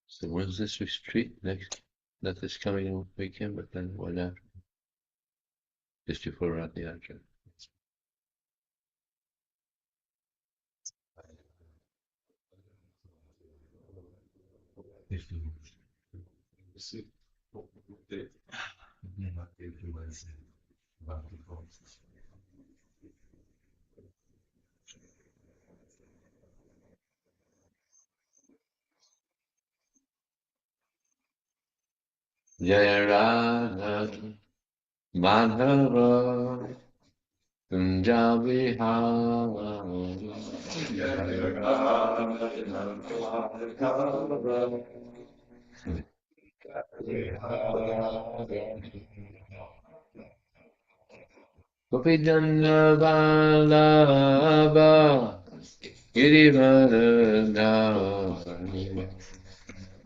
So when's this retreat next? Not this coming weekend, but then one after. Just before we're at the after. Jaya Radha Madhava Kunjabi Gopijana Vallabha Girivaradhari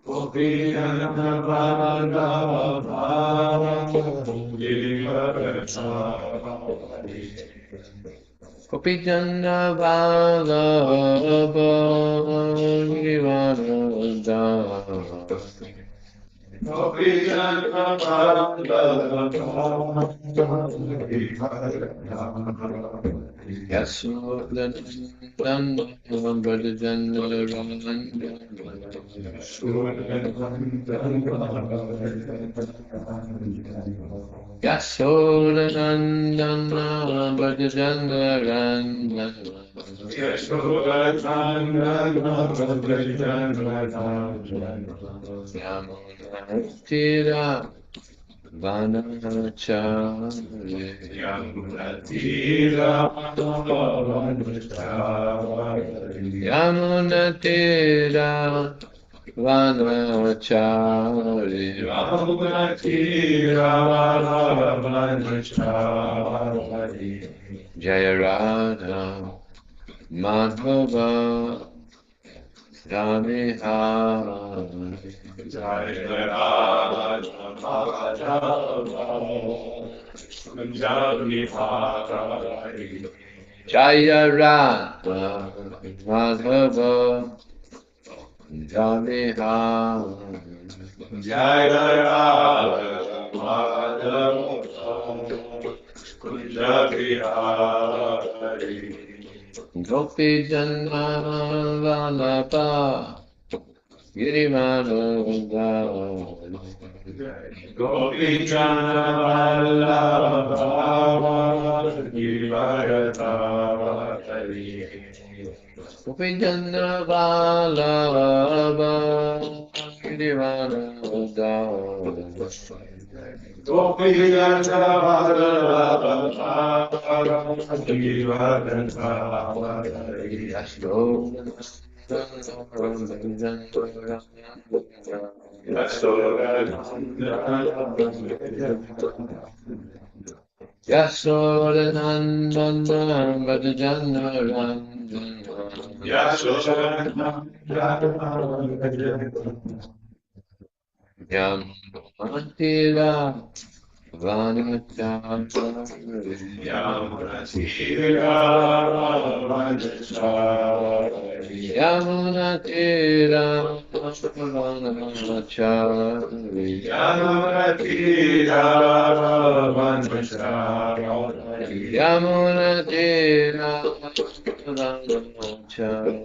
Gopijana Vallabha Girivaradhari Gopijana Vallabha Girivaradhari Gopijana Vallabha Girivaradhari Yasodhanandana Bhajana Ranjana Yasodhanandana Bhajana Ranjana Yamunatira Vanachari Yamunatira Vanachari Yamunatira Vanachari Yamunatira Vanachari Jaya Radha Madhava Rami Hari Jaya Radha Madhava Rami Hari Jaya Radha Madhava Rami Hari Jaya Radha Madhava Kunjabihari Gopijana Vallabha Girivaradhari Gopijana Vallabha Girivaradhari Gopijana Vallabha Girivaradhari Gopijana Vallabha Girivaradhari Yasodhanandana Bhajana Ranjana Yamunatira Vanachari Yamunatira Vanachari Yamunatira Vanachari Yamunatira Vanachari Yamunatira Vanachari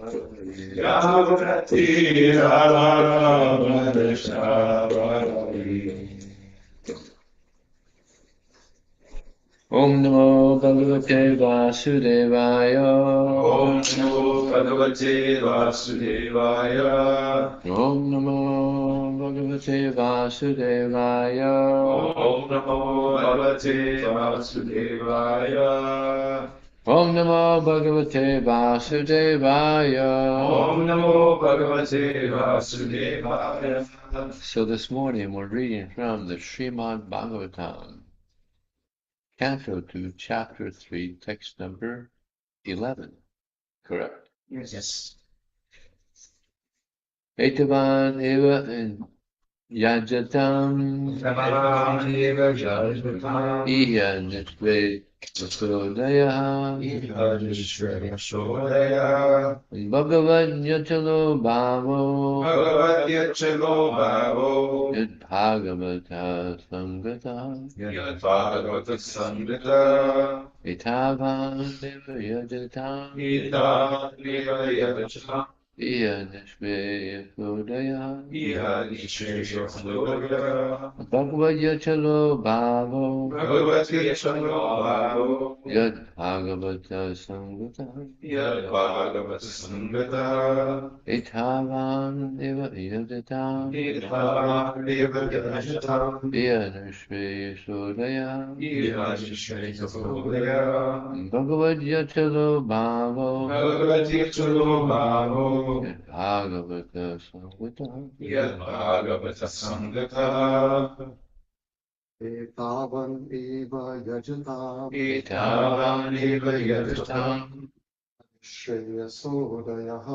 Yamunatira Vanachari Om Namo Bhagavate Vasudevaya Om Namo Bhagavate Vasudevaya Om Namo Bhagavate Vasudevaya Om Namo Bhagavate Vasudevaya Om Namo Bhagavate Vasudevaya Om Namo Bhagavate Vasudevaya. So this morning we're reading from the Srimad Bhagavatam, Canto 2, Chapter 3, text number 11. Correct? Yes. Etavan eva Yajatam Tamaniva Jajatam Iya Nishve Vasudaya Ihadishvara Shodaya Bhagavad Yatalo Bhavo Bhagavatyachalo Bhavo Yad Bhagavata Sangata Yadbhagavata Samrita Itavan Deva Yajatam Idaniva Yadachatam Iya Nishve Vasudaya Ihadishvara Shodaya Bhagavad Yatalo Bhavo Bhagavatyachalo Bhavo Yad Bhagavata Sangata Yadbhagavata Samrita Itavan Deva Yajatam Idaniva Yadachatam Iya Nishve Vasudaya Ihadishvara Shodaya Bhagavad Yatalo Bhavo Bhagavatyachalo Bhavo Yad Bhagavata Sangata Yadbhagavata Samrita एतावन् एव यजताम् Etavaniva Yadatam श्रेयसोदयः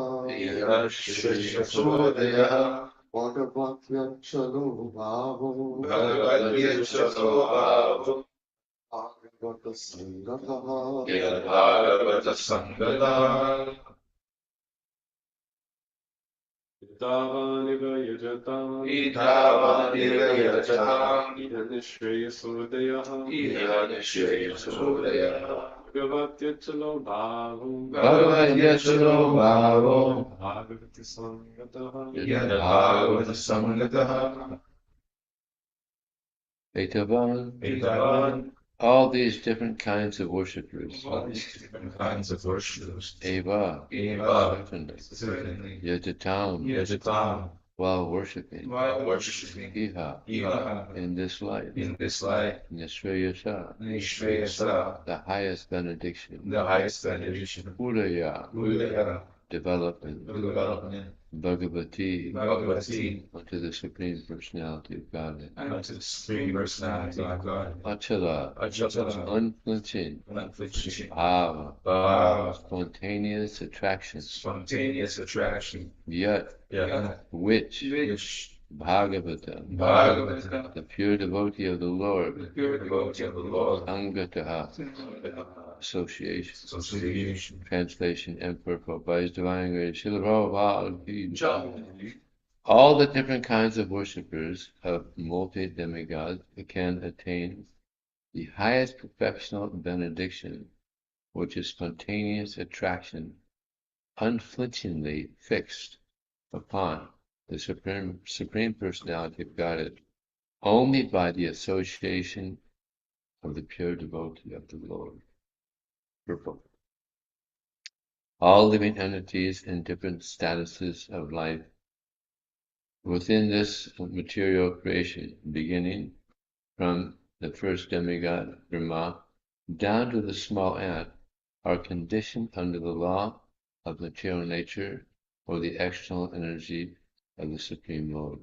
Yashvashodaya भगवत्यक्षरो भावो Bhagavatyachalo Bhavo भागवतसङ्गतः Yadbhagavata Sangata Etavaniv yajataam Etavaniva Yadatam Ihanishveyasodayah Yadishvashodaya Bhagavatyachalo bhavo Bhagavad-yachalo bhavo Bhagavati sangatah Yadbhagavata Sangata Etavan. Etavan All these different kinds of worshippers. all these different kinds of worshippers Eva. Eva Certainly. certainly Yajatam. Yajatam While worshipping. while worshipping Iha. Eva In this life. in this life Nishreyasa. Nishvayasa The highest benediction. the highest benediction Udaya. Udaya Development. development Bhagavati. Bhagavati Unto the Supreme Personality of Godhead. unto the Supreme Personality of God Achala. Ajatala Unflinching. unflinching Bhava. Bhava Spontaneous attraction. spontaneous attraction Yet. Yat Which. which Bhagavata. Bhagavata The pure devotee of the the Lord. pure devotee of the Lord Angataha. Association. association Translation Emperor Pope by His Divine Grace. Srila Prabhupada ki jai. All the different kinds of worshippers of multi-demigods can attain the highest perfectional benediction, which is spontaneous attraction, unflinchingly fixed upon the Supreme Personality of Godhead, only by the association of the pure devotee of the Lord. Purport. All living entities in different statuses of life within this material creation, beginning from the first demigod, Brahma, down to the small ant, are conditioned under the law of material nature or the external energy of the Supreme Lord.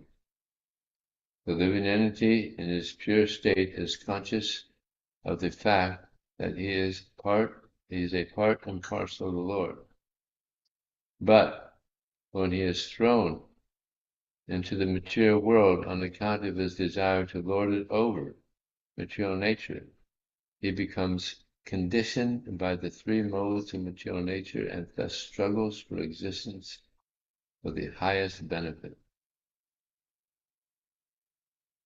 The living entity in his pure state is conscious of the fact that he is a part and parcel of the Lord. But when he is thrown into the material world on account of his desire to lord it over material nature, he becomes conditioned by the three modes of material nature and thus struggles for existence for the highest benefit.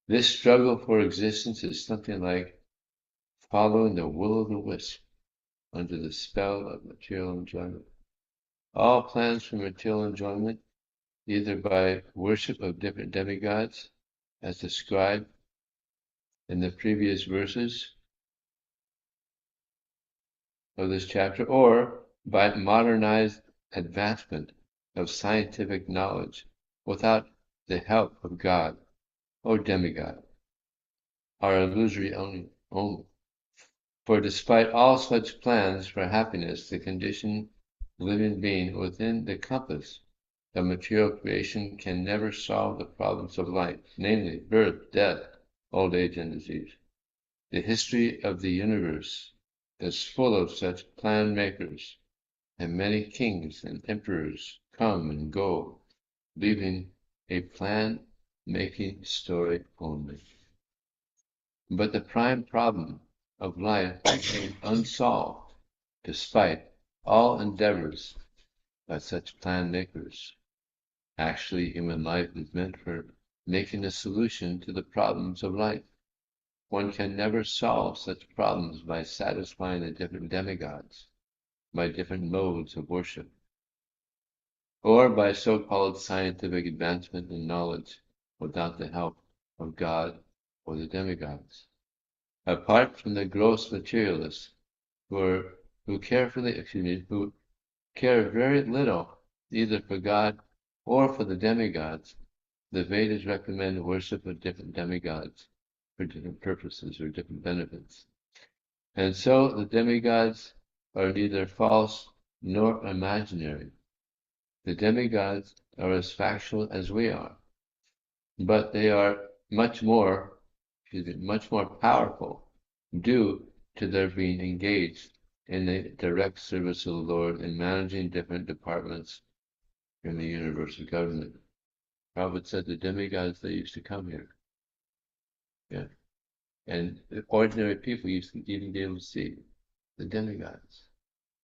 This struggle for existence is something like following the will-o'-the-wisp under the spell of material enjoyment. All plans for material enjoyment, either by worship of different demigods, as described in the previous verses of this chapter, or by modernized advancement of scientific knowledge without the help of God or demigod, are illusory only. For despite all such plans for happiness, the conditioned living being within the compass of material creation can never solve the problems of life, namely birth, death, old age, and disease. The history of the universe is full of such plan makers, and many kings and emperors come and go, leaving a plan making story only. But the prime problem of life remains unsolved, despite all endeavors by such plan makers. Actually, human life is meant for making a solution to the problems of life. One can never solve such problems by satisfying the different demigods, by different modes of worship, or by so-called scientific advancement in knowledge without the help of God or the demigods. Apart from the gross materialists who care very little either for God or for the demigods, the Vedas recommend worship of different demigods for different purposes or different benefits. And so the demigods are neither false nor imaginary. The demigods are as factual as we are, but they are much more powerful due to their being engaged in the direct service of the Lord and managing different departments in the universal government. Prabhupada said the demigods, they used to come here. Yeah. And ordinary people used to even be able to see the demigods.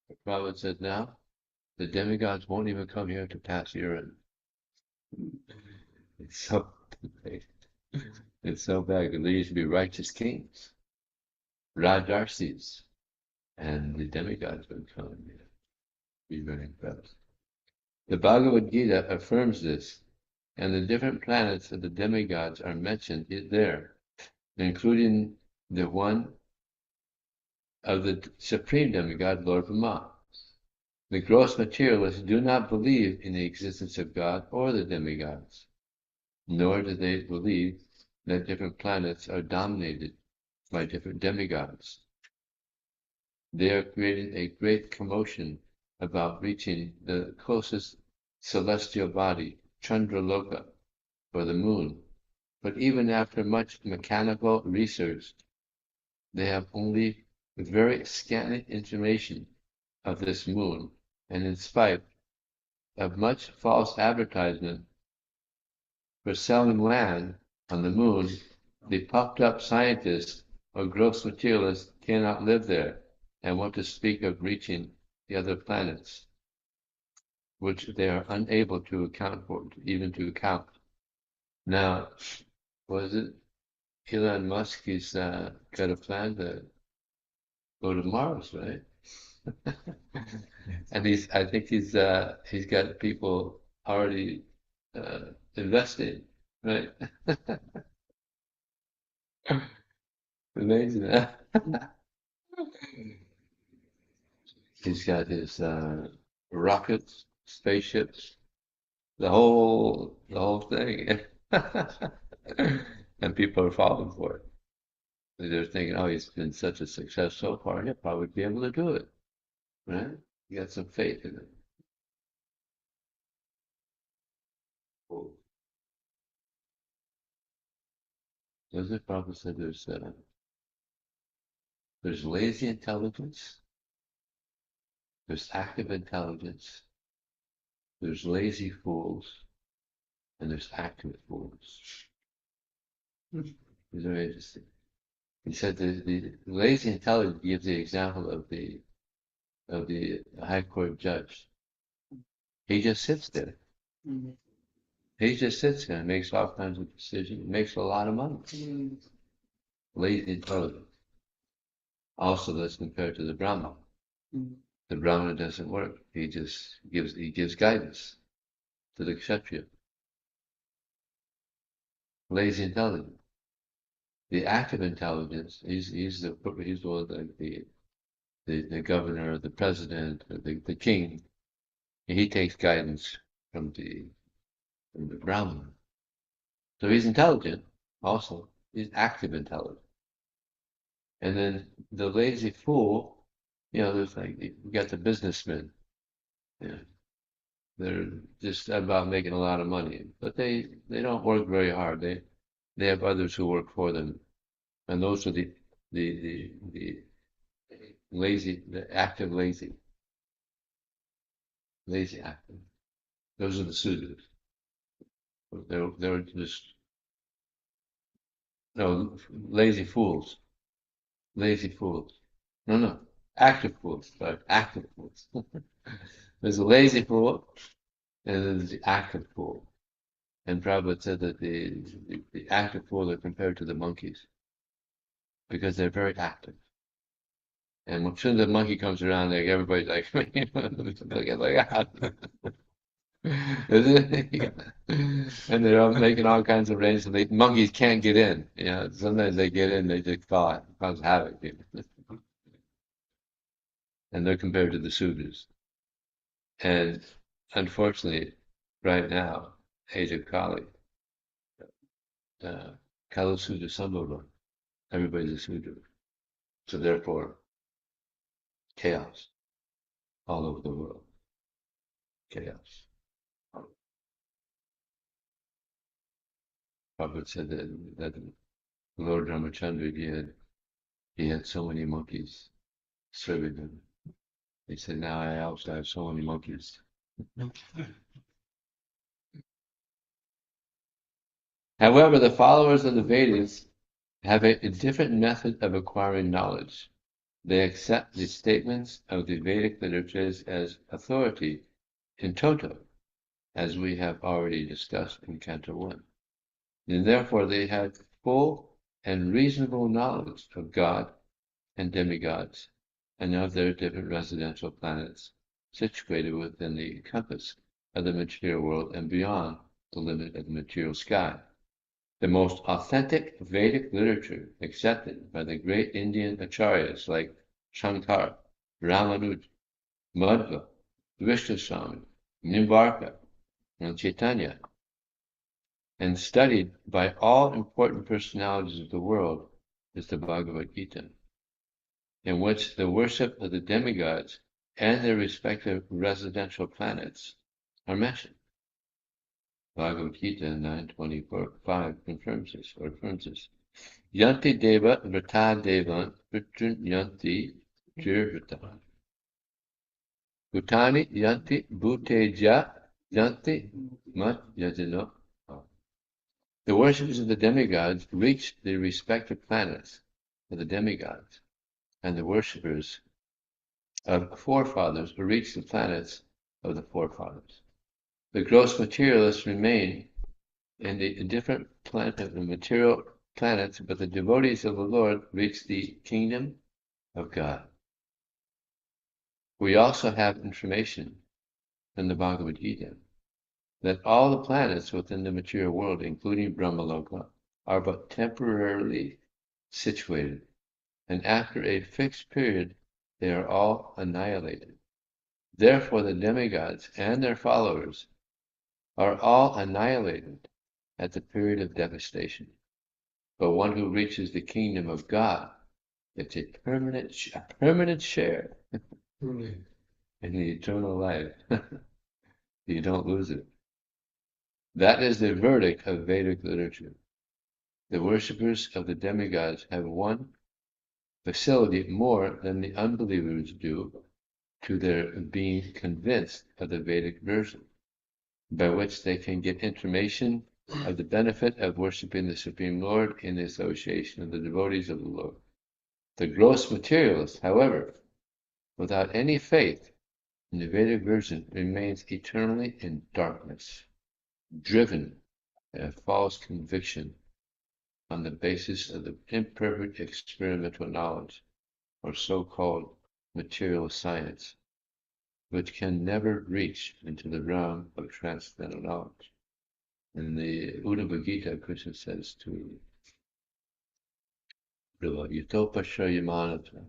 But Prabhupada said now, the demigods won't even come here to pass urine. It's so bad. It's so bad. There used to be righteous kings, Rajarsis, and the demigods would come here. Be very impressed. The Bhagavad Gita affirms this, and the different planets of the demigods are mentioned there, including the one of the supreme demigod, Lord Brahma. The gross materialists do not believe in the existence of God or the demigods, nor do they believe that different planets are dominated by different demigods. They are creating a great commotion about reaching the closest celestial body, Chandraloka, or the moon. But even after much mechanical research, they have only very scanty information of this moon, and in spite of much false advertisement for selling land on the moon, the puffed-up scientists or gross materialists cannot live there, and want to speak of reaching the other planets, which they are unable to account for, even to count. Now, was it Elon Musk? He's got a plan to go to Mars, right? And I think he's got people already invested, right? Amazing, huh? He's got his rockets, spaceships, the whole thing, and people are falling for it. They're thinking, oh, he's been such a success so far, he'll probably be able to do it, right? You got some faith in it. Doesn't it probably say there's lazy intelligence, there's active intelligence, there's lazy fools, and there's active fools. It's very interesting. He said the lazy intelligence gives the example of the high court judge. He just sits there. Mm-hmm. He just sits there and makes all kinds of decisions, makes a lot of money. Mm-hmm. Lazy intelligence. Also, that's compared to the Brahma. Mm-hmm. The Brahmana doesn't work. He just gives guidance to the Kshatriya. Lazy intelligence. The active intelligence, he's the governor, the president, or the king. He takes guidance from the Brahmana. So he's intelligent also. He's active intelligence. And then the lazy fool, there's we got the businessmen. Yeah. They're just about making a lot of money, but they don't work very hard. They have others who work for them, and those are the lazy, the active lazy active. Those are the Sudras. They're just No, lazy fools. Lazy fools. No. Active fools. Sorry, active fools. There's a lazy fool and there's the active fool. And Prabhupada said that the active fools are compared to the monkeys because they're very active. And as soon as the monkey comes around, like everybody's like, and they're all making all kinds of arrangements. The monkeys can't get in. You know, sometimes they get in, they just cause havoc. You know? And they're compared to the Sudras. And unfortunately, right now, age of Kali, Kala Sudra Sambhava, everybody's a Sudra. So therefore, chaos all over the world. Chaos. Prabhupada said that Lord Ramachandra, he had so many monkeys serving him. He said, now I also have so many monkeys. However, the followers of the Vedas have a different method of acquiring knowledge. They accept the statements of the Vedic literatures as authority in toto, as we have already discussed in Canto 1. And therefore they have full and reasonable knowledge of God and demigods, and of their different residential planets, situated within the compass of the material world and beyond the limit of the material sky. The most authentic Vedic literature accepted by the great Indian acharyas like Shankar, Ramanuja, Madhva, Vishnuswami, Nimbarka, and Chaitanya, and studied by all important personalities of the world, is the Bhagavad Gita, in which the worship of the demigods and their respective residential planets are mentioned. Bhagavad Gita 9:24-5 confirms this, or affirms this. Yanti deva vrata devan vitrun yanti jirvrata. Bhutani yanti bhuteja yanti mat yajano. The worshippers of the demigods reach the respective planets of the demigods, and the worshippers of forefathers reach the planets of the forefathers. The gross materialists remain in the different material planets, but the devotees of the Lord reach the kingdom of God. We also have information from the Bhagavad Gita that all the planets within the material world, including Brahmaloka, are but temporarily situated, and after a fixed period, they are all annihilated. Therefore, the demigods and their followers are all annihilated at the period of devastation. But one who reaches the kingdom of God gets a permanent share in the eternal life. You don't lose it. That is the verdict of Vedic literature. The worshippers of the demigods have one facility more than the unbelievers do to their being convinced of the Vedic version, by which they can get information of the benefit of worshiping the Supreme Lord in the association of the devotees of the Lord. The gross materialist, however, without any faith in the Vedic version, remains eternally in darkness, driven by a false conviction on the basis of the imperfect experimental knowledge, or so-called material science, which can never reach into the realm of transcendental knowledge. In the Uddhava Gita, Krishna says to Dhruva, Yutopashyamanata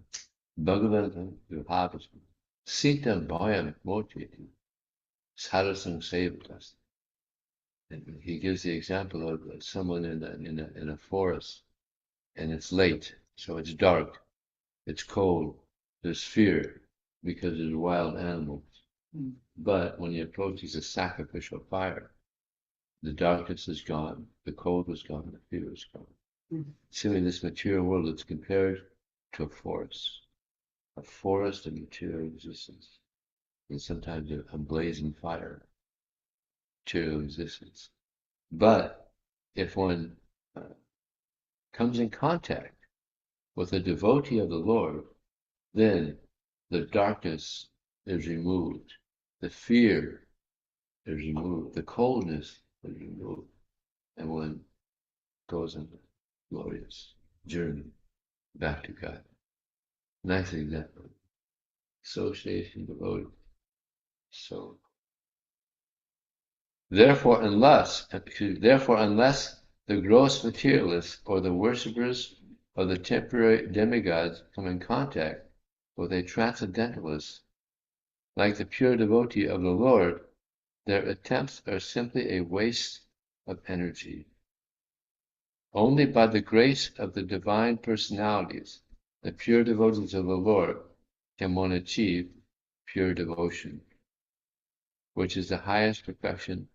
Bhagavatam Vibhavasam Sita Bhayam Mocheti Sarasam Sevatas. And he gives the example of someone in a forest, and it's late, so it's dark, it's cold, there's fear because there's wild animals. But when he approaches a sacrificial fire, the darkness is gone, the cold is gone, the fear is gone. So in this material world, it's compared to a forest of material existence, and sometimes a blazing fire, material existence. But if one comes in contact with a devotee of the Lord, then the darkness is removed, the fear is removed, the coldness is removed, and one goes on a glorious journey back to God. Nice example. Association, devotee. So, therefore, unless the gross materialists or the worshippers of the temporary demigods come in contact with a transcendentalist, like the pure devotee of the Lord, their attempts are simply a waste of energy. Only by the grace of the divine personalities, the pure devotees of the Lord, can one achieve pure devotion, which is the highest perfection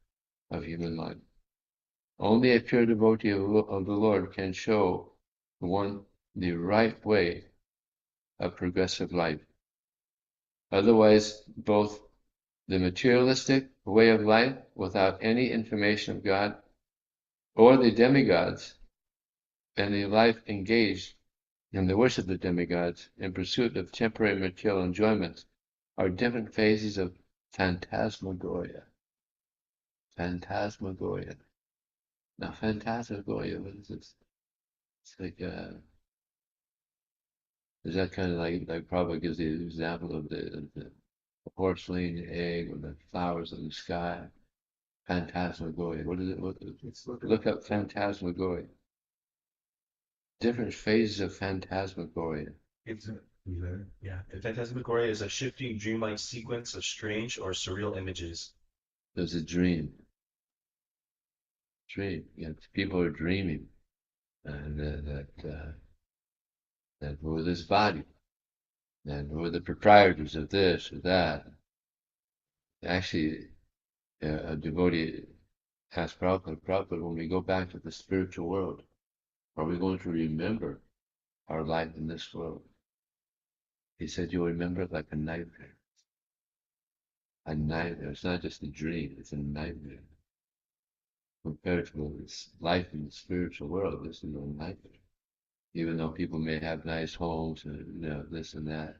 of human life. Only a pure devotee of the Lord can show one the right way of progressive life. Otherwise, both the materialistic way of life without any information of God, or the demigods, and the life engaged in the worship of the demigods in pursuit of temporary material enjoyments, are different phases of phantasmagoria. Phantasmagoria. Now, phantasmagoria, what is this? It's like, is that kind of like Prabhupada gives the example of the horse laying the egg or the flowers in the sky? Phantasmagoria. What is it? Look up phantasmagoria. Different phases of phantasmagoria. Yeah. Phantasmagoria is a shifting dreamlike sequence of strange or surreal images. There's a dream. People are dreaming, and that we're this body, and we're the proprietors of this or that. Actually, a devotee asked Prabhupada, when we go back to the spiritual world, are we going to remember our life in this world? He said, you'll remember it like a nightmare. A nightmare. It's not just a dream, it's a nightmare. Compared to this life in the spiritual world, this is a nightmare. Even though people may have nice homes and this and that,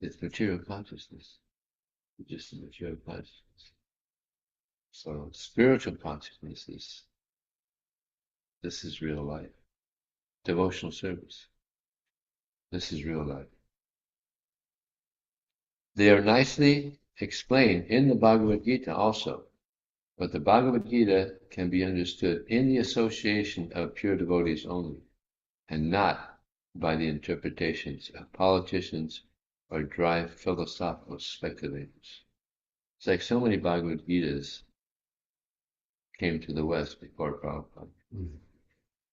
it's material consciousness. It's just a material consciousness. So spiritual consciousness this is real life. Devotional service. This is real life. They are nicely explained in the Bhagavad Gita also, but the Bhagavad Gita can be understood in the association of pure devotees only, and not by the interpretations of politicians or dry philosophical speculators. It's like so many Bhagavad Gitas came to the West before Prabhupada,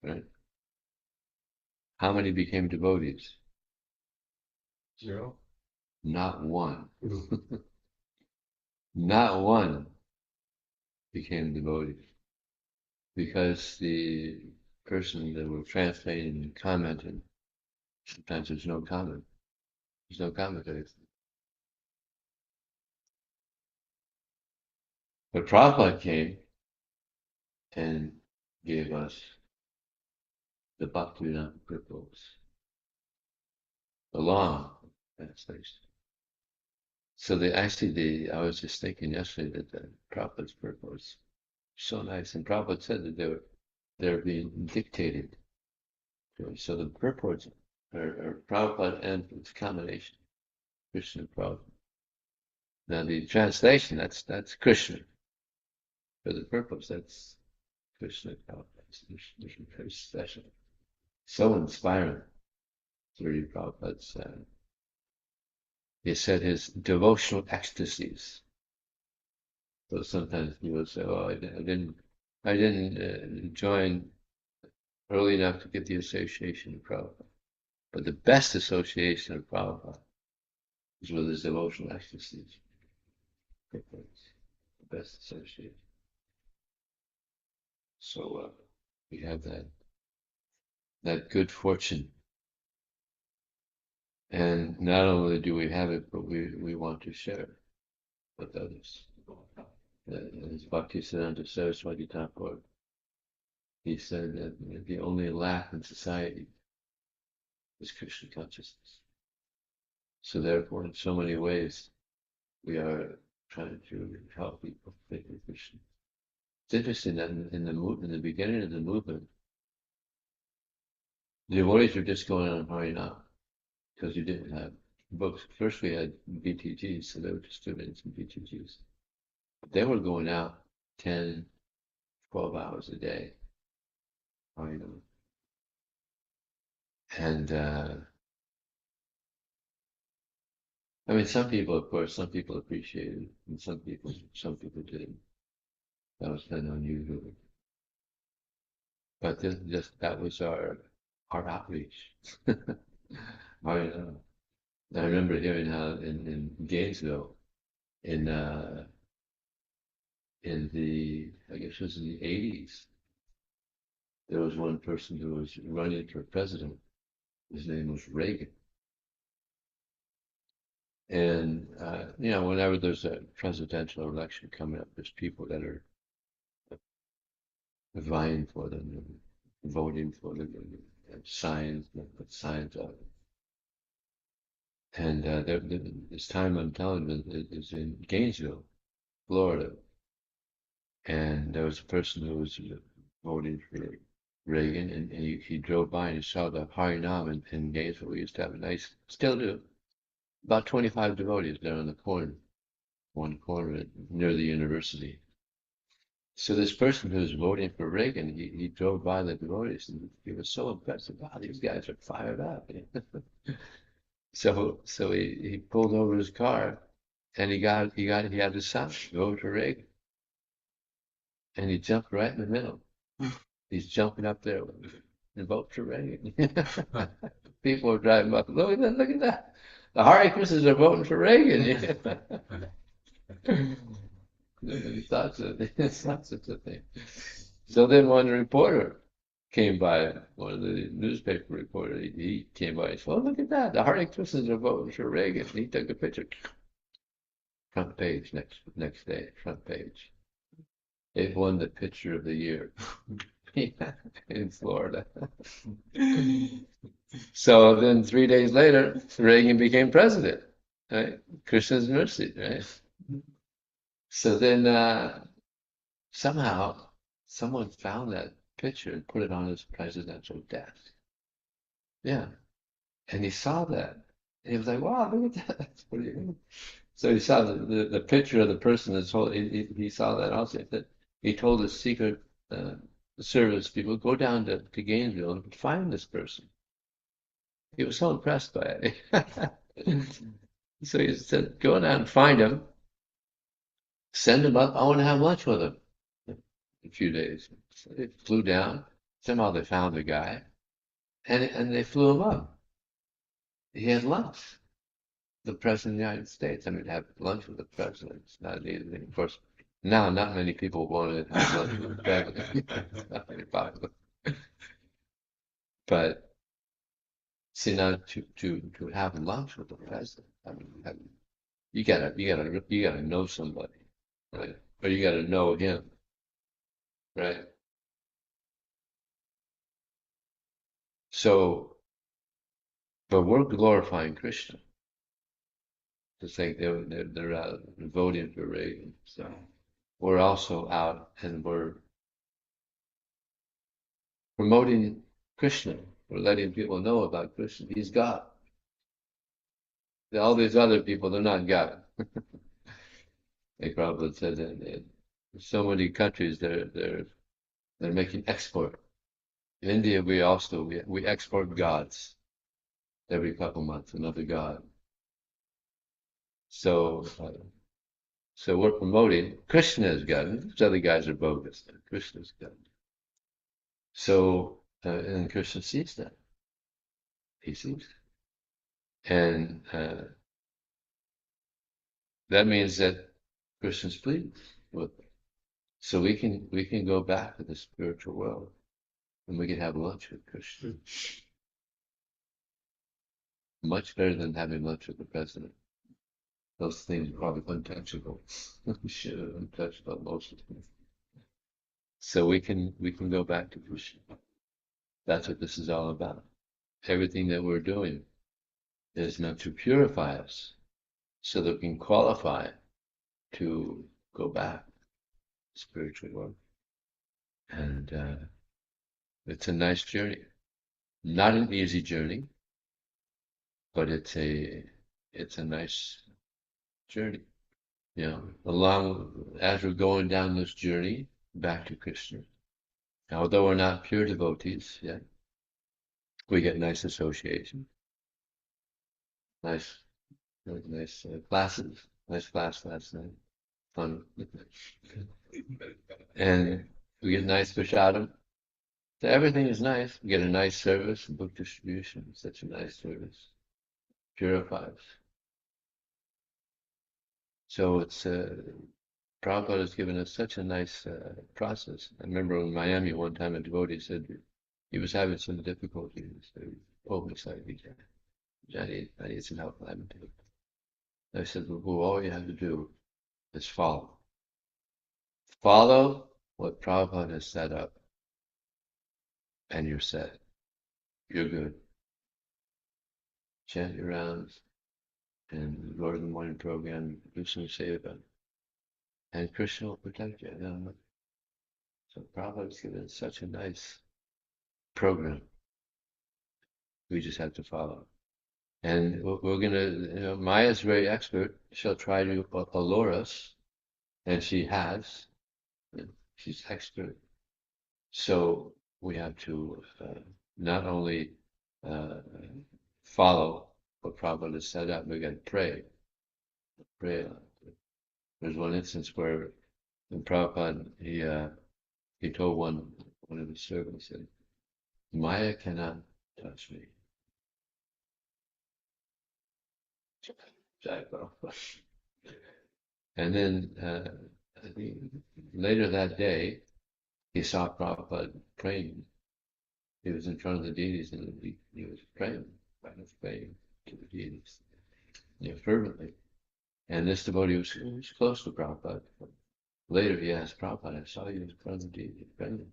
right? How many became devotees? 0. Not one. Not one became devotees. Because the person that were translating and commenting, sometimes there's no comment. There's no commentary. But Prabhupada came and gave us the Bhaktivedanta Purpose, the long translation. So I was just thinking yesterday that the Prabhupada's purpose was so nice, and Prabhupada said that they're being dictated. So the purports are Prabhupada and its combination, Krishna and Prabhupada. Now the translation, that's Krishna. For the purpose, that's Krishna and Prabhupada. It's very special. So inspiring to read Prabhupada's, he said his devotional ecstasies. So sometimes people say, "Oh, I didn't join early enough to get the association of Prabhupada." But the best association of Prabhupada is with his devotional ecstasies. The best association. So we have that good fortune. And not only do we have it, but we want to share it with others. As Bhaktisiddhanta Saraswati Thakur he said that the only lack in society is Krishna consciousness. So therefore, in so many ways, we are trying to help people think of Krishna. It's interesting that in the beginning of the movement, the devotees were just going on Harinam because you didn't have books. First we had BTGs, so they were distributing some BTGs. They were going out 10, 12 hours a day, Harinam. And I mean, some people, of course, some people appreciated it, and some people didn't. That was kind of unusual. But that was our outreach. I remember hearing how in Gainesville, in the I guess it was in the 80s, there was one person who was running for president. His name was Reagan. And whenever there's a presidential election coming up, there's people that are vying for them, and voting for them, and signs, put signs up. And this time I'm telling you is in Gainesville, Florida, and there was a person who was voting for Reagan, and he drove by and he saw the Harinam in Gainesville. We used to have a nice, still do, about 25 devotees there on the corner, one corner near the university. So this person who was voting for Reagan, he drove by the devotees and he was so impressed. Wow, these guys are fired up. So he pulled over his car and he had the sign, vote for Reagan. And he jumped right in the middle. He's jumping up there and vote for Reagan. People are driving by. Look at that. The Hare Krishnas are voting for Reagan. It's not such a thing. So then one reporter came by, one of the newspaper reporters, he came by and said, "Oh, look at that. The Hare Krishnas are voting for Reagan." And he took a picture. Front page next day, front page. It won the picture of the year in Florida. So then 3 days later, Reagan became president, right? Krishna's mercy, right? So then somehow someone found that picture and put it on his presidential desk. Yeah. And he saw that. And he was like, wow, look at that. That's pretty good. So he saw the picture of the person that's holding, he saw that also. He told his secret service people, go down to Gainesville and find this person. He was so impressed by it. So he said, go down and find him, send him up. I want to have lunch with him in a few days. So they flew down. Somehow they found the guy, and they flew him up. He had lunch. The president of the United States. I mean, have lunch with the president. It's not an easy thing. Of course, now not many people want to have lunch with the president. It's not very popular. But see, now to have lunch with the president, I mean, you gotta know somebody, right? Or you gotta know him, right? So, but we're glorifying Krishna. To think they're out voting for Reagan. So we're also out and we're promoting Krishna. We're letting people know about Krishna. He's God. All these other people, they're not God. Like Prabhupada said that in so many countries they're making export. In India we export gods every couple months, another god. So so we're promoting Krishna is God. These other guys are bogus. Krishna is God. So and Krishna sees that. He sees, and that means that Krishna's pleased with it. So we can go back to the spiritual world, and we can have lunch with Krishna. Much better than having lunch with the president. Those things are probably untouchable. Untouchable most of them. So we can go back to Krishna. That's what this is all about. Everything that we're doing is meant to purify us so that we can qualify to go back to spiritual work. And it's a nice journey. Not an easy journey, but it's a nice journey. You know, along as we're going down this journey back to Krishna. Now, although we're not pure devotees yet, we get nice association, nice classes, nice class last night, fun, and we get nice prasadam. So everything is nice. We get a nice service, book distribution, such a nice service, purifies. So it's Prabhupada has given us such a nice process. I remember in Miami one time a devotee said he was having some difficulties. So he pulled me aside. I need some help. I said, well, all you have to do is follow. Follow what Prabhupada has set up, and you're set. You're good. Chant your rounds, and go to the morning program, do some seva, and Krishna will protect you. You know? So Prabhupada's given such a nice program. We just have to follow. And we're gonna, Maya's very expert. She'll try to allure us, and she has. She's expert. So we have to not only uh, follow what Prabhupada has set up, we got to pray. Pray. There's one instance where in Prabhupada he told one of his servants that Maya cannot touch me. And then I think later that day, he saw Prabhupada praying. He was in front of the deities and he was praying to the deities, fervently. And this devotee was close to Prabhupada. Later he asked Prabhupada, I saw you in front of the deity praying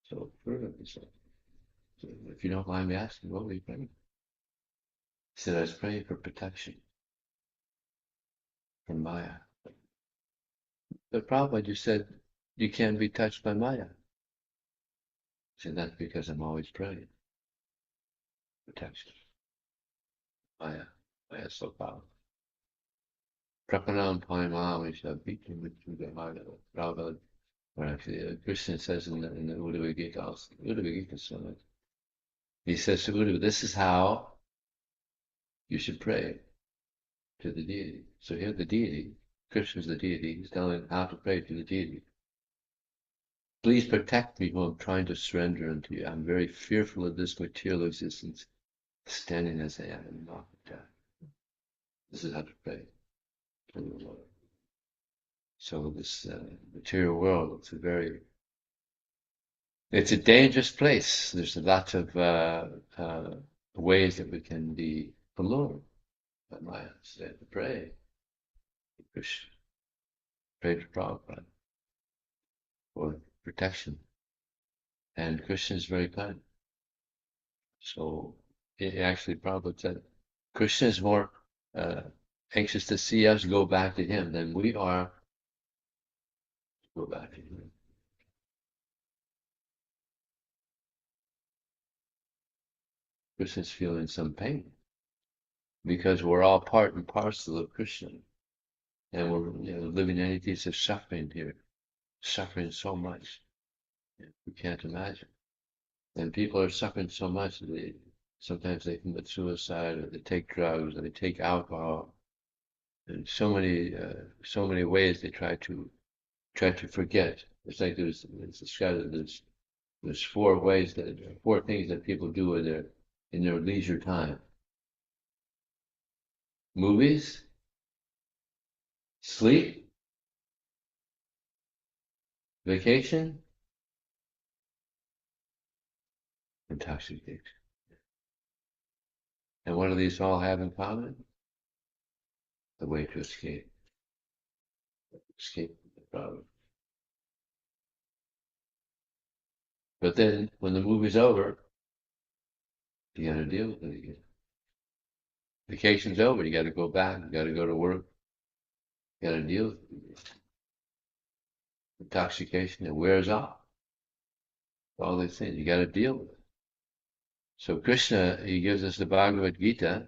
so fervently. So if you don't mind me asking, what were you praying? He said, I was praying for protection from Maya. But Prabhupada, you said you can't be touched by Maya. He said, that's because I'm always praying. Protection. Maya is so powerful. Prapanam Paimamisha Bhikkhu Mitsugamaya. Prabhupada, or actually Krishna says in the Uddhava Gita also, Uddhava Gita Srimad, he says to Uddhava, this is how you should pray to the deity. So here the deity, Krishna is the deity, he's telling how to pray to the deity. Please protect me who I'm trying to surrender unto you. I'm very fearful of this material existence, standing as I am in the death. This is how to pray to the Lord. So this material world, it's a dangerous place. There's lots of ways that we can be allured by Maya. So to pray to Krishna, pray to Prabhupada for protection. And Krishna is very kind. So actually Prabhupada said, Krishna is more anxious to see us go back to him than we are to go back to him. Krishna's feeling some pain because we're all part and parcel of Krishna, and we're living entities of suffering here, suffering so much we can't imagine. And people are suffering so much that sometimes they commit suicide, or they take drugs, or they take alcohol, and so many ways they try to forget. It's like there's four things that people do in their leisure time. Movies, sleep, vacation, intoxication. And what do these all have in common? The way to escape. Escape the problem. But then when the movie's over, you got to deal with it again. Vacation's over, you got to go back, you got to go to work, you got to deal with it again. Intoxication, it wears off. All these things, you got to deal with it. So Krishna, he gives us the Bhagavad Gita.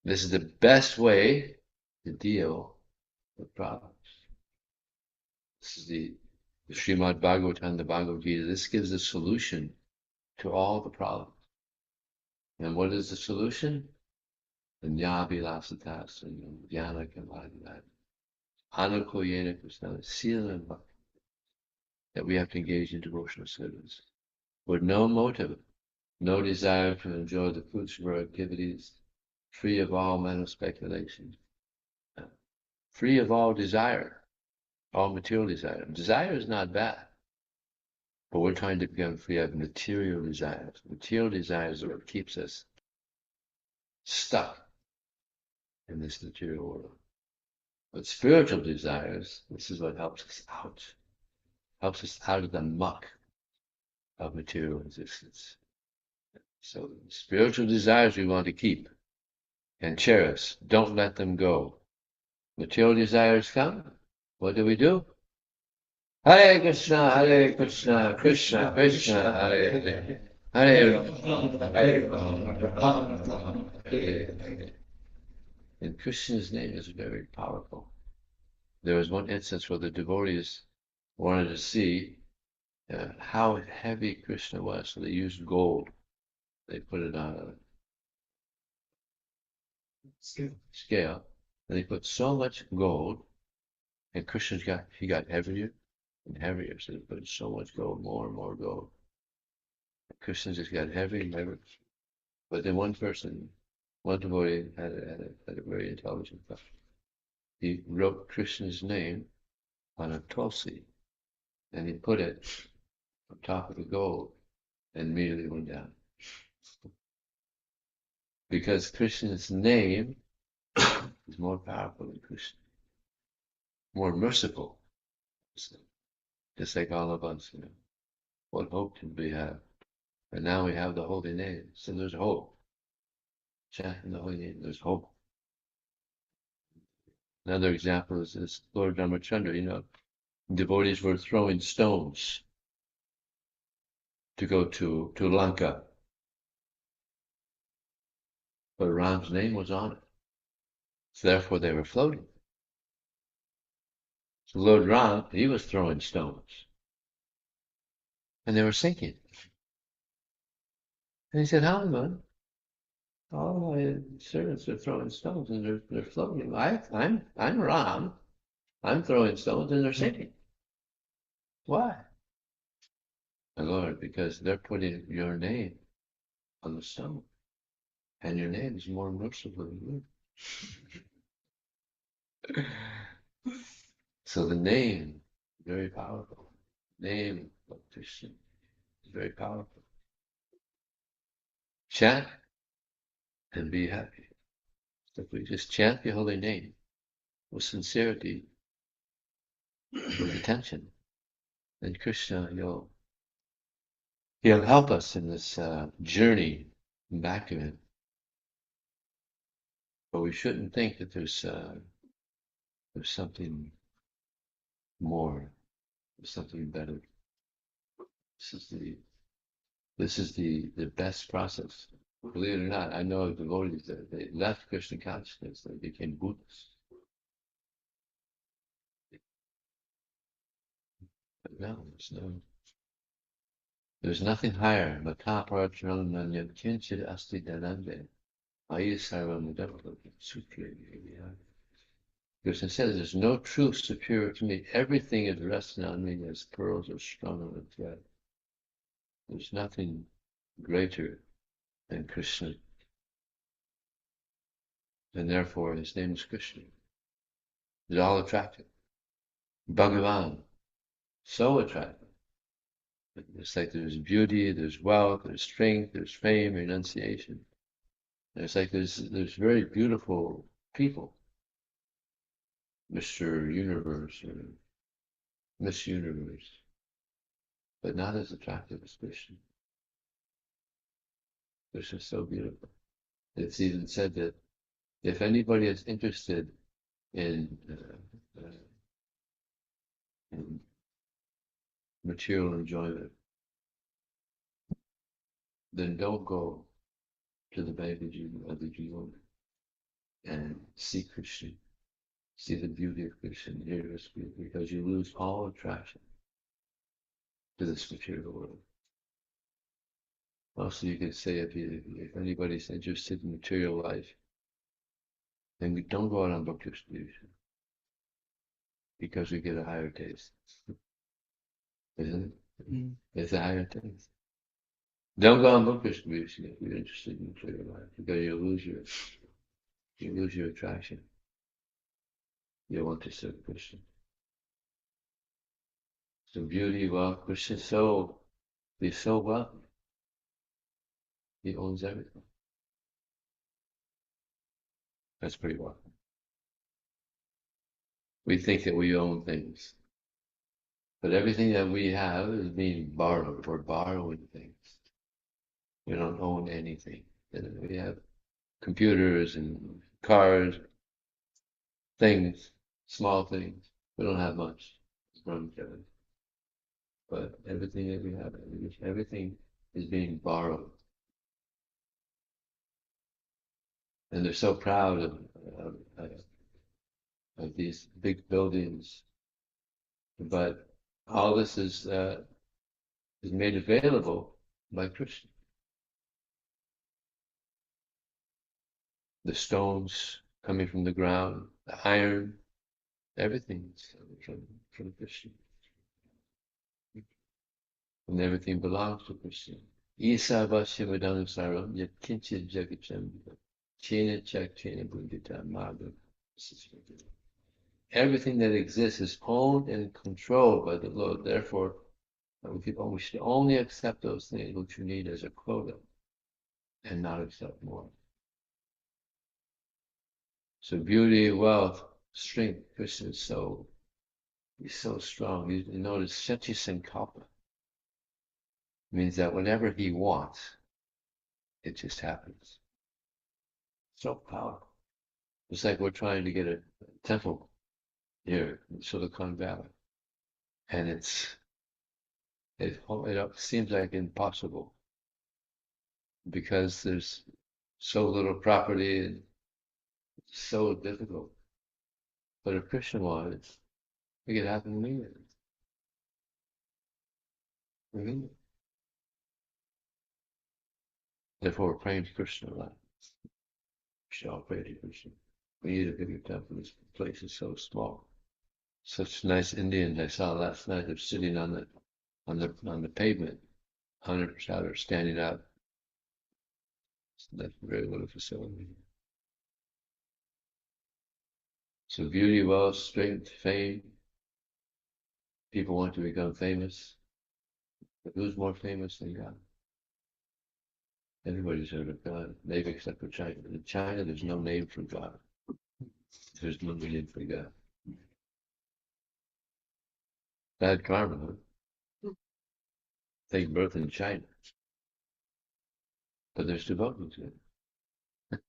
This is the best way to deal with problems. This is the Srimad Bhagavatam, the Bhagavad Gita. This gives a solution to all the problems. And what is the solution? The Nyavilasatas and Jnana Kamadhyana. Anukoyena Krishna, Sila and Bhakti. That we have to engage in devotional service with no motive, no desire to enjoy the fruits of our activities, free of all mental speculation, free of all desire, all material desire. Desire is not bad, but we're trying to become free of material desires. Material desires are what keeps us stuck in this material world. But spiritual desires, this is what helps us out of the muck of material existence. So spiritual desires we want to keep and cherish. Don't let them go. Material desires come. What do? Hare Krishna, Krishna Krishna, Hare Hare. Hare Rama, and Krishna's name is very powerful. There was one instance where the devotees wanted to see how heavy Krishna was, so they used gold. They put it on a scale, and they put so much gold, and Krishna's got heavier and heavier. So they put so much gold, more and more gold. And Krishna just got heavier and heavier. But then one devotee had a very intelligent thought. He wrote Krishna's name on a tulsi, and he put it on top of the gold, and immediately went down. Because Krishna's name is more powerful than Krishna, more merciful. Just like all of us, what hope did we have? And now we have the holy name, so there's hope. Chanting the holy name, there's hope. Another example is this Lord Ramachandra, devotees were throwing stones to go to Lanka. But Ram's name was on it. So therefore they were floating. So Lord Ram, he was throwing stones. And they were sinking. And he said, Hanuman, all my servants are throwing stones and they're floating. I'm Ram. I'm throwing stones and they're sinking. Why? My Lord, because they're putting your name on the stone. And your name is more merciful than you. So the name, very powerful. Name of Krishna is very powerful. Chant and be happy. So if we just chant the holy name with sincerity, with attention, then Krishna, he'll help us in this journey back to him. But we shouldn't think that there's something more, there's something better. This is the best process. Believe it or not, I know devotees that they left Krishna consciousness, they became Buddhists. But no, there's nothing higher. Mataparachananya kinchit asti danande. Ayisarvamudatta sutri. Krishna says there's no truth superior to me. Everything is resting on me as pearls are strung on a thread. There's nothing greater than Krishna. And therefore his name is Krishna. It's all attractive. Bhagavan, so attractive. It's like there's beauty, there's wealth, there's strength, there's fame, renunciation. And it's like there's very beautiful people. Mr. Universe or Miss Universe. but not as attractive as Krishna. Krishna is so beautiful. It's even said that if anybody is interested in, in material enjoyment, then don't go to the bank of the Jivan and see Krishna, see the beauty of Krishna, hear his beauty, because you lose all attraction to this material world. Also, you could say if anybody's interested in material life, then we don't go out on book distribution because we get a higher taste, isn't it? Mm. It's a higher taste. Don't go on book distribution if you're interested in material life because you lose your attraction. You want to serve Krishna. So beauty, wealth, Krishna he's so wealthy. He owns everything. That's pretty well. We think that we own things. But everything that we have is being borrowed. We're borrowing things. We don't own anything. And we have computers and cars, things, small things. We don't have much from each other. But everything that we have, everything is being borrowed. And they're so proud of these big buildings. But all this is made available by Krishna. The stones coming from the ground, the iron, everything's from Krishna. And everything belongs to Krishna. Isava Shivadanu Saram Yat Kinchit Jagacham Chena Chak Chena Bundita Madhu. Everything that exists is owned and controlled by the Lord. Therefore, we should only accept those things which you need as a quota and not accept more. So beauty, wealth, strength, Krishna is he's so strong. You notice Sati Sankalpa means that whatever he wants, it just happens. So powerful. It's like we're trying to get a temple here in Silicon Valley. And it seems like impossible because there's so little property and it's so difficult. But if Krishna wanted, it could happen immediately. Therefore, we're praying to Krishna a lot. We should all pray to Krishna. We need a bigger temple. This place is so small. Such nice Indians I saw last night. They're sitting on the pavement, 100% are standing out. That's a very little facility. So beauty, wealth, strength, fame. People want to become famous. But who's more famous than God? Everybody's heard of God, maybe except for China. In China, there's no name for God. There's no name for God. Bad karma, huh? Take birth in China. But there's devotees there.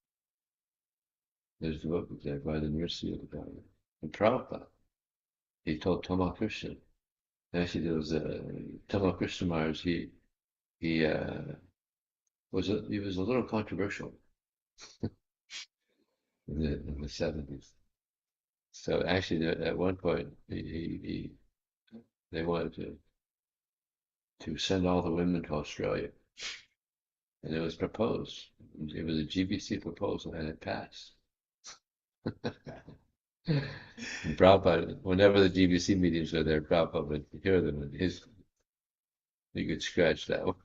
There's devotees there by the mercy of God. And Prabhupada, he told Tamal Krishna. Actually, there was Tamal Krishna Maharaj. He was a little controversial in the 70s. So actually, at one point, they wanted to send all the women to Australia, and it was proposed. It was a GBC proposal, and it passed. And Prabhupada, whenever the GBC meetings were there, Prabhupada would hear them, and he could scratch that one.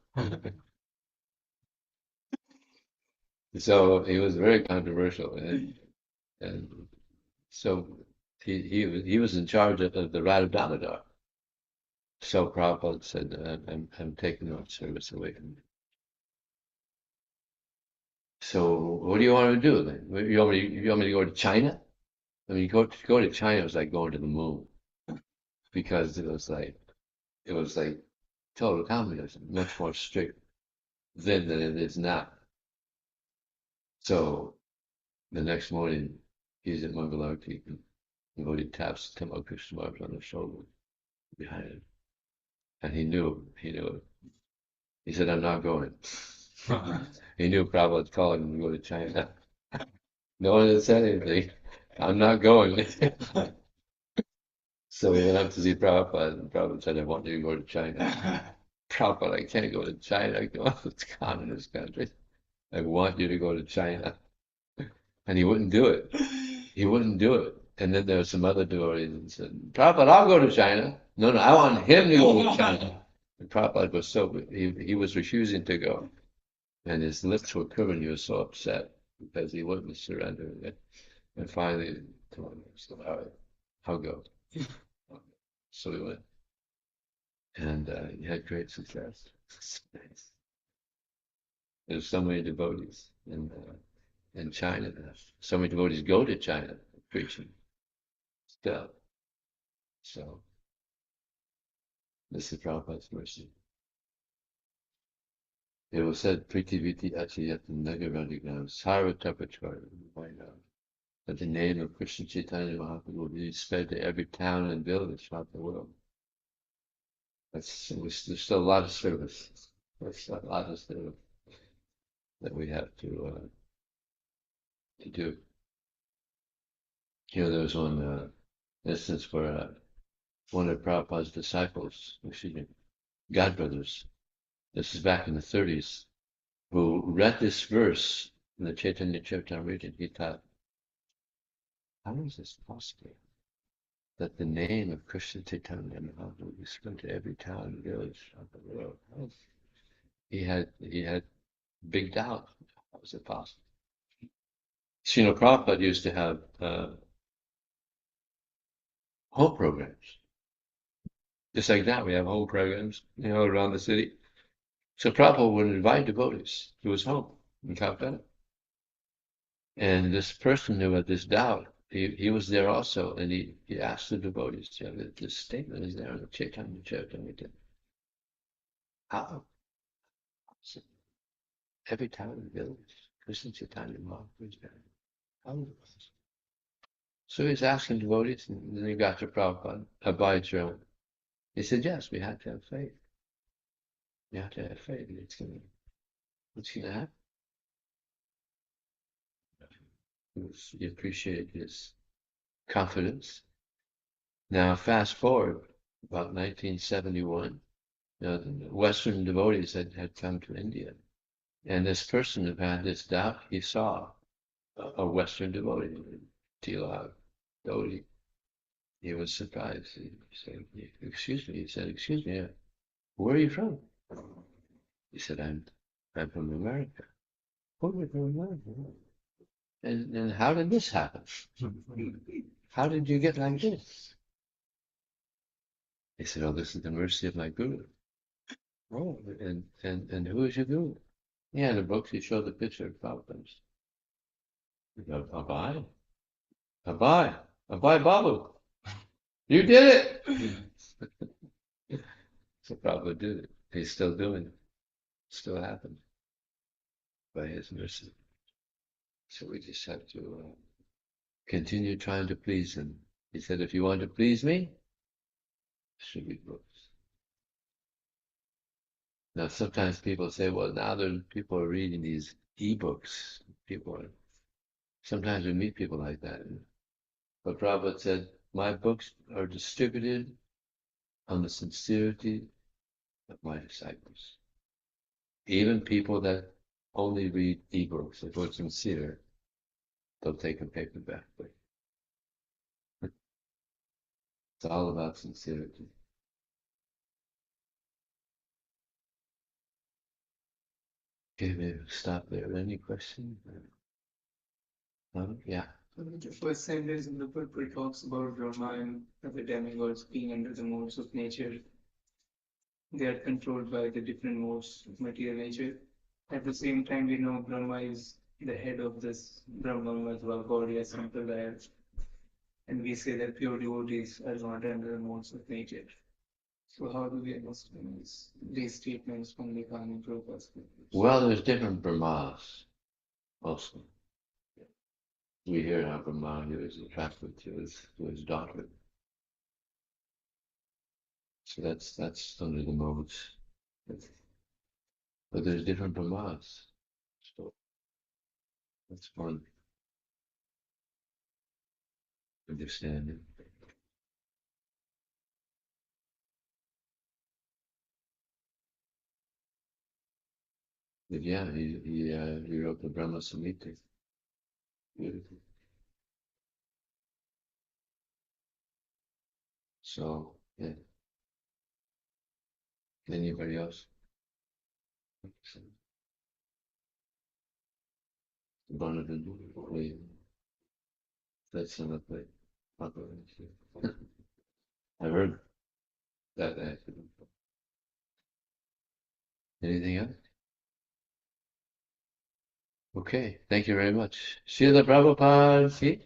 So he was very controversial, and so he was in charge of the Radha Damodar. So Prabhupada said, I'm taking my service away from you. So what do you want to do then? You want me to go to China? I mean, go to China was like going to the moon, because it was like total communism, much more strict then than it is now. So the next morning, he's at Mangalarti, and devotee taps Tamal Krishna Maharaj on the shoulder behind him. And he knew it. He said, I'm not going. He knew Prabhupada was calling him to go to China. No one had said anything. I'm not going. So we went up to see Prabhupada, and Prabhupada said, I want you to go to China. Prabhupada, I can't go to China. I go, it's a communist country. I want you to go to China. And he wouldn't do it. He wouldn't do it. And then there were some other devotees and said, Prabhupada, I'll go to China. No, I want him to go to China. And Prabhupada was he was refusing to go. And his lips were quivering. He was so upset because he wouldn't surrender. And finally, told him, said, all right, I'll go. So we went. And he had great success. There's so many devotees in China. So many devotees go to China preaching still. So this is Prabhupada's mercy. It was said, Pritiviti Achayatam Nagarandigam Sarvatapachara, that the name of Krishna Chaitanya Mahaprabhu will be spread to every town and village throughout the world. There's still a lot of service. There's a lot of service that we have to do. There was one instance where one of Prabhupada's disciples, godbrothers, this is back in the 30s, who read this verse in the Chaitanya Charitamrita. He thought, how is this possible? That the name of Krishna Chaitanya Mahaprabhu is spread to every town and village of the world. He had big doubt. How was it possible? Srila Prabhupada used to have home programs. Just like that, we have home programs, around the city. So Prabhupada would invite devotees to his home in Calcutta. And this person who had this doubt, he was there also, and he asked the devotees, this statement is there in the Chaitanya Charitamrita. How? Every town and village, Krishna Chaitanya Mahaprabhu is there. How? So he's asking devotees, and then he got to Prabhupada, Abhaya. He said, yes, we have to have faith. You have to have faith, and it's going to happen. You appreciate his confidence. Now, fast forward about 1971, the Western devotees had come to India, and this person who had this doubt, he saw a Western devotee, Tila devotee. He was surprised. He said, "Excuse me." He said, "Excuse me, where are you from?" He said, "I'm from America." "Oh, you're from America." And how did this happen? How did you get like this? He said, "Oh, this is the mercy of my guru." "Oh, and who is your guru?" Yeah, in the books he showed the picture of Prabhupada. Abhaya, Abhaya Babu, you did it. So Prabhupada did it. He's still doing it. Still happened by his mercy. So we just have to continue trying to please him. He said, if you want to please me, should read books. Now, sometimes people say, well, now people are reading these e-books. Sometimes we meet people like that. But Prabhupada said, my books are distributed on the sincerity of my disciples. Even people that only read e-books, if we're sincere, they'll take a paperback book. It's all about sincerity. Okay, maybe stop there. Any questions? Yeah. The first sentence in the book where it talks about Brahma and the demigods being under the modes of nature. They are controlled by the different modes of material nature. At the same time, we know Brahma is the head of this Brahma Madhva Gaudiya Sampradaya. And we say that pure devotees are not under the modes of nature. So how do we understand these statements from the Kami Prabhupada's? Well, there's different Brahmas also. We hear how Brahma he was attracted to his daughter. So that's under the modes. But there's different Brahmas. So that's one understanding. But yeah, he wrote the Brahma Samhita. Beautiful. So yeah. Anybody else? Donovan, William. That's another thing. I've heard that actually. Anything else? Okay, thank you very much. Srila Prabhupada. See?